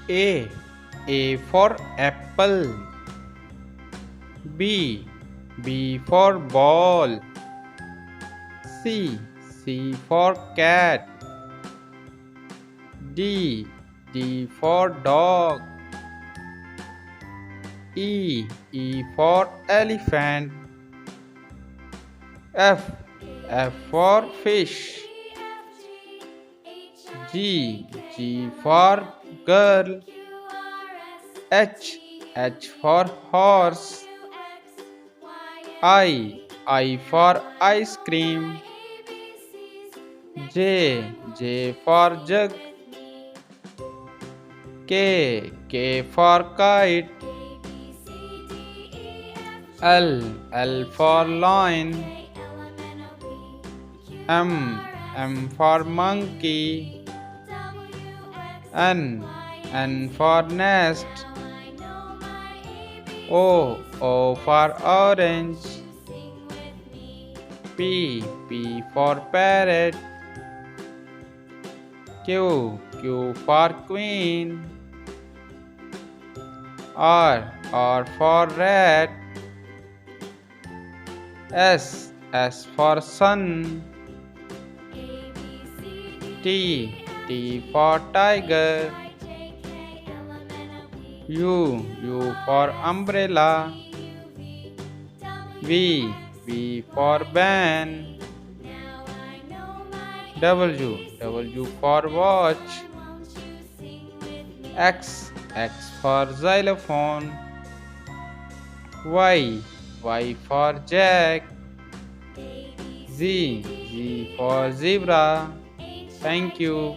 A. A for apple. B. B for ball. C. C for cat. D. D for dog. E. E for elephant. F. F for fish. G. G for girl. H. H for horse. I for ice cream. J. J for jug. K. K for kite. L. L for lion. M. M for monkey. N. N for nest. O. O for orange. P. P for parrot. Q. Q for queen. R. R for rat. S. S for sun. T. T for tiger. U. U for umbrella. V. V for van. W. W for watch. X. X for xylophone. Y. Y for jack. Z. Z for zebra. Thank you.